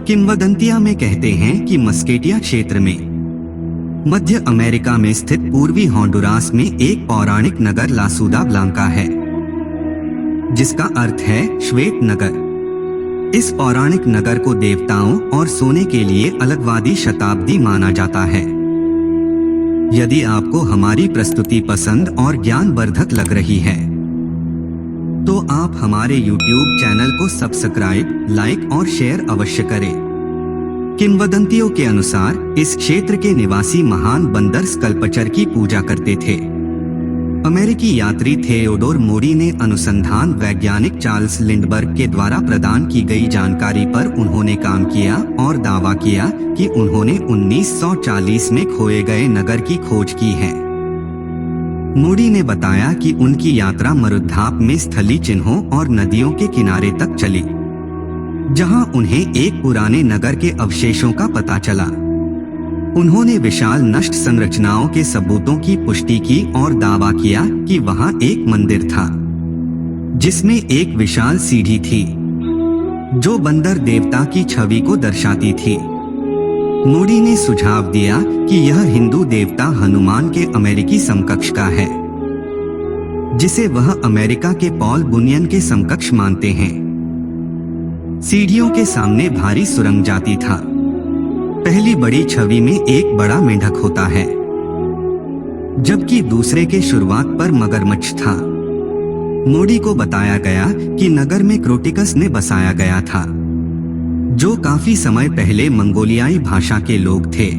किंवदंतियां में कहते हैं कि मस्केटिया क्षेत्र में मध्य अमेरिका में स्थित पूर्वी होंडुरास में एक पौराणिक नगर लासूदा ब्लांका है, जिसका अर्थ है श्वेत नगर। इस पौराणिक नगर को देवताओं और सोने के लिए अलगवादी शताब्दी माना जाता है। यदि आपको हमारी प्रस्तुति पसंद और ज्ञानवर्धक लग रही है तो आप हमारे YouTube चैनल को सब्सक्राइब, लाइक और शेयर अवश्य करें। किंवदंतियों के अनुसार इस क्षेत्र के निवासी महान बंदर स्कल्पचर की पूजा करते थे। अमेरिकी यात्री थियोडोर मोडी ने अनुसंधान वैज्ञानिक चार्ल्स लिंडबर्ग के द्वारा प्रदान की गई जानकारी पर उन्होंने काम किया और दावा किया कि उन्होंने 1940 में खोए गए नगर की खोज की है। मोडी ने बताया कि उनकी यात्रा मरुद्धाप में स्थलीय चिन्हों और नदियों के किनारे तक चली, जहां उन्हें एक पुराने नगर के अवशेषों का पता चला। उन्होंने विशाल नष्ट संरचनाओं के सबूतों की पुष्टि की और दावा किया कि वहां एक मंदिर था, जिसमें एक विशाल सीढ़ी थी जो बंदर देवता की छवि को दर्शाती थी। मोडी ने सुझाव दिया कि यह हिंदू देवता हनुमान के अमेरिकी समकक्ष का है, जिसे वह अमेरिका के पॉल बुनियन के समकक्ष मानते हैं। सीढ़ियों के सामने भारी सुरंग जाती था। पहली बड़ी छवि में एक बड़ा मेंढक होता है, जबकि दूसरे के शुरुआत पर मगरमच्छ था। मोडी को बताया गया कि नगर में क्रोटिकस ने बसाया गया था, जो काफी समय पहले मंगोलियाई भाषा के लोग थे।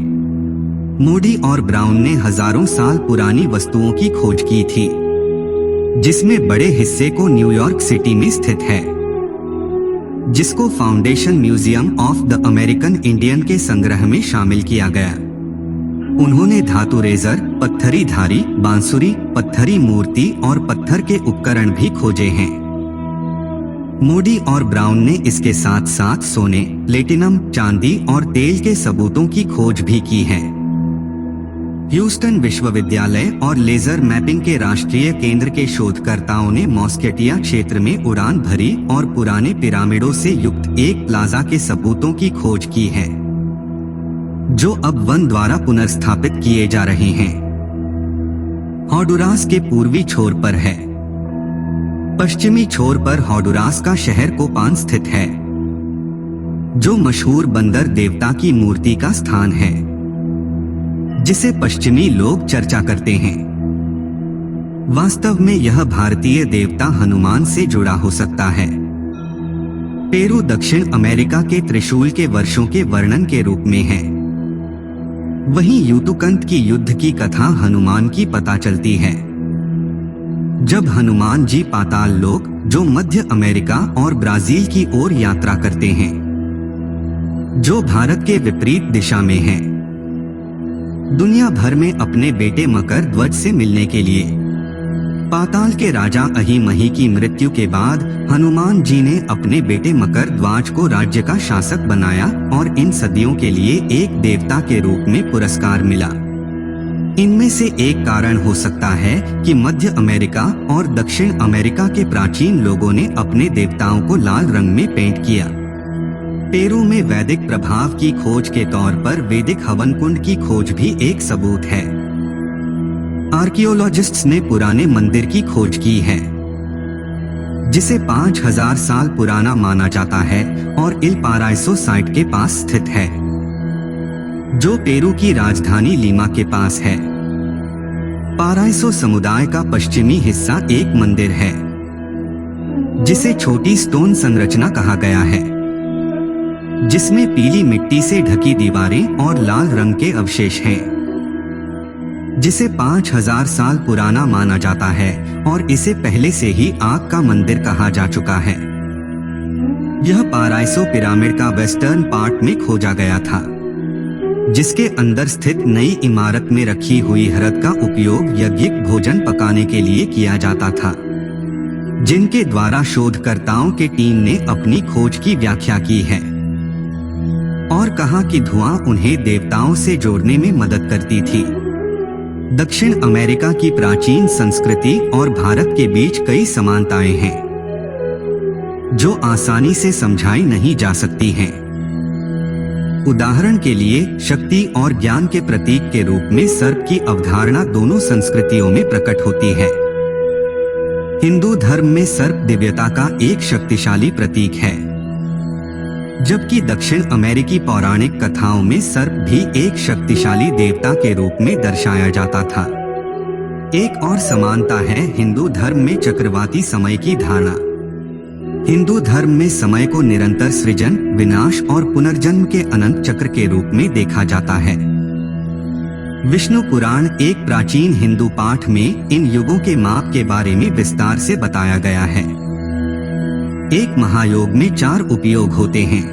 मोडी और ब्राउन ने हजारों साल पुरानी वस्तुओं की खोज की थी, जिसमें बड़े हिस्से को न्यूयॉर्क सिटी में स्थित है, जिसको foundation museum of the American Indian के संग्रह में शामिल किया गया। उन्होंने धातु रेजर, पत्थरी धारी, बांसुरी, पत्थरी मूर्ति और पत्थर के उपकरण भी खोजे हैं। मोडी और ब्राउन ने इसके साथ साथ सोने, प्लेटिनम, चांदी और तेल के सबूतों की खोज भी की है। ह्यूस्टन विश्वविद्यालय और लेजर मैपिंग के राष्ट्रीय केंद्र के शोधकर्ताओं ने मस्केटिया क्षेत्र में उड़ान भरी और पुराने पिरामिडों से युक्त एक प्लाजा के सबूतों की खोज की है, जो अब वन द्वारा पुनर्स्थापित किए जा रहे हैं। होंडुरास के पूर्वी छोर पर है। पश्चिमी छोर पर होंडुरास का शहर कोपान स्थित है, जो मशहूर बंदर देवता की मूर्ति का स्थान है, जिसे पश्चिमी लोग चर्चा करते हैं। वास्तव में यह भारतीय देवता हनुमान से जुड़ा हो सकता है। पेरू दक्षिण अमेरिका के त्रिशूल के वर्षों के वर्णन के रूप में है। वहीं यूतुकंत की युद्ध की कथा हनुमान की पता चलती है, जब हनुमान जी पाताल लोक, जो मध्य अमेरिका और ब्राजील की ओर यात्रा करते हैं, जो भारत के विपरीत दिशा में है, दुनिया भर में अपने बेटे मकर ध्वज से मिलने के लिए। पाताल के राजा अहिमहि की मृत्यु के बाद हनुमान जी ने अपने बेटे मकर ध्वज को राज्य का शासक बनाया और इन सदियों के लिए एक देवता के रूप में पुरस्कार मिला। इनमें से एक कारण हो सकता है कि मध्य अमेरिका और दक्षिण अमेरिका के प्राचीन लोगों ने अपने देवताओं को लाल रंग में पेंट किया। पेरू में वैदिक प्रभाव की खोज के तौर पर वैदिक हवन कुंड की खोज भी एक सबूत है। आर्कियोलॉजिस्ट्स ने पुराने मंदिर की खोज की है, जिसे 5000 साल पुराना माना जाता है और इल पाराइसो साइट के पास स्थित है, जो पेरू की राजधानी लीमा के पास है। पाराइसो समुदाय का पश्चिमी हिस्सा एक मंदिर है, जिसे छोटी स्टोन संरचना कहा गया है, जिसमें पीली मिट्टी से ढकी दीवारें और लाल रंग के अवशेष हैं, जिसे 5000 साल पुराना माना जाता है और इसे पहले से ही आग का मंदिर कहा जा चुका है। यह पाराइसो पिरामिड का वेस्टर्न पार्ट में खोजा गया था, जिसके अंदर स्थित नई इमारत में रखी हुई हरद का उपयोग यज्ञिक भोजन पकाने के लिए किया जाता था, जिनके द्वारा शोधकर्ताओं के टीम ने अपनी खोज की व्याख्या की है और कहा कि धुआं उन्हें देवताओं से जोड़ने में मदद करती थी। दक्षिण अमेरिका की प्राचीन संस्कृति और भारत के बीच कई समानताएं हैं। जो आसानी से समझाई नहीं जा सकती हैं। उदाहरण के लिए शक्ति और ज्ञान के प्रतीक के रूप में सर्प की अवधारणा दोनों संस्कृतियों में प्रकट होती है। हिंदू धर्म में सर्प दिव्यता का एक शक्तिशाली प्रतीक है, जबकि दक्षिण अमेरिकी पौराणिक कथाओं में सर्प भी एक शक्तिशाली देवता के रूप में दर्शाया जाता था। एक और समानता है हिंदू धर्म में चक्रवाती समय की धारणा। हिंदू धर्म में समय को निरंतर सृजन, विनाश और पुनर्जन्म के अनंत चक्र के रूप में देखा जाता है। विष्णु पुराण एक प्राचीन हिंदू पाठ में इन युगों के माप के बारे में विस्तार से बताया गया है। एक महायोग में 4 उपयोग होते हैं,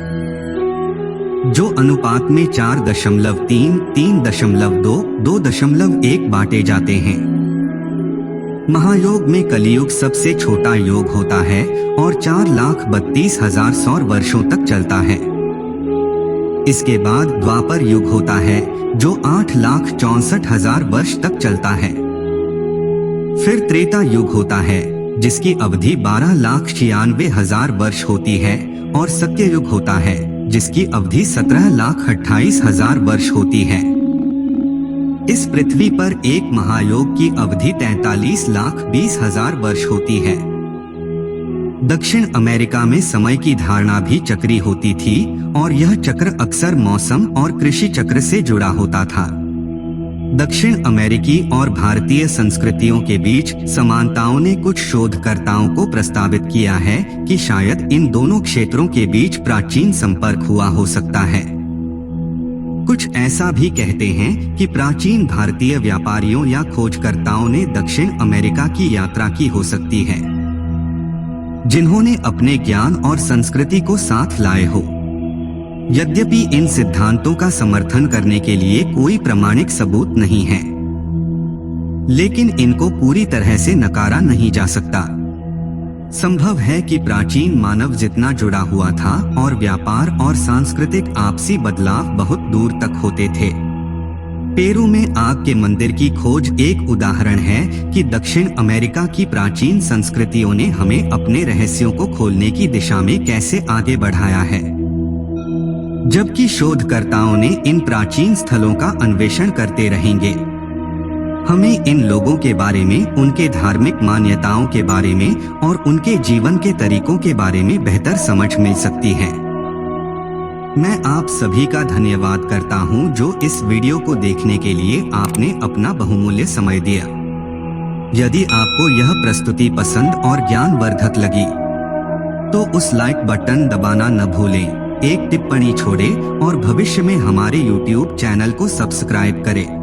जो अनुपात में 4.3, 3.2, 2.1 बांटे जाते हैं। महायोग में कलियुग सबसे छोटा योग होता है और 4,32,000 सौर वर्षों तक चलता है। इसके बाद द्वापर युग होता है जो 8,64,000 वर्ष तक चलता है। फिर त्रेता युग होता है जिसकी अवधि 12,96,000 वर्ष होती है, और सत्ययुग होता है जिसकी अवधि 17,28,000 वर्ष होती है। इस पृथ्वी पर एक महायोग की अवधि 43,20,000 वर्ष होती है। दक्षिण अमेरिका में समय की धारणा भी चक्री होती थी और यह चक्र अक्सर मौसम और कृषि चक्र से जुड़ा होता था। दक्षिण अमेरिकी और भारतीय संस्कृतियों के बीच समानताओं ने कुछ शोधकर्ताओं को प्रस्तावित किया है कि शायद इन दोनों क्षेत्रों के बीच प्राचीन संपर्क हुआ हो सकता है। कुछ ऐसा भी कहते हैं कि प्राचीन भारतीय व्यापारियों या खोजकर्ताओं ने दक्षिण अमेरिका की यात्रा की हो सकती है, जिन्होंने अपने ज्ञान और संस्कृति को साथ लाए हो। यद्यपि इन सिद्धांतों का समर्थन करने के लिए कोई प्रामाणिक सबूत नहीं है, लेकिन इनको पूरी तरह से नकारा नहीं जा सकता। संभव है कि प्राचीन मानव जितना जुड़ा हुआ था और व्यापार और सांस्कृतिक आपसी बदलाव बहुत दूर तक होते थे। पेरू में आग के मंदिर की खोज एक उदाहरण है कि दक्षिण अमेरिका की प्राचीन संस्कृतियों ने हमें अपने रहस्यों को खोलने की दिशा में कैसे आगे बढ़ाया है। जबकि शोधकर्ताओं ने इन प्राचीन स्थलों का अन्वेषण करते रहेंगे, हमें इन लोगों के बारे में, उनके धार्मिक मान्यताओं के बारे में और उनके जीवन के तरीकों के बारे में बेहतर समझ मिल सकती है। मैं आप सभी का धन्यवाद करता हूं जो इस वीडियो को देखने के लिए आपने अपना बहुमूल्य समय दिया। यदि आपको यह प्रस्तुति पसंद और ज्ञानवर्धक लगी तो उस लाइक बटन दबाना न भूलें, एक टिप्पणी छोड़ें और भविष्य में हमारे YouTube चैनल को सब्सक्राइब करें।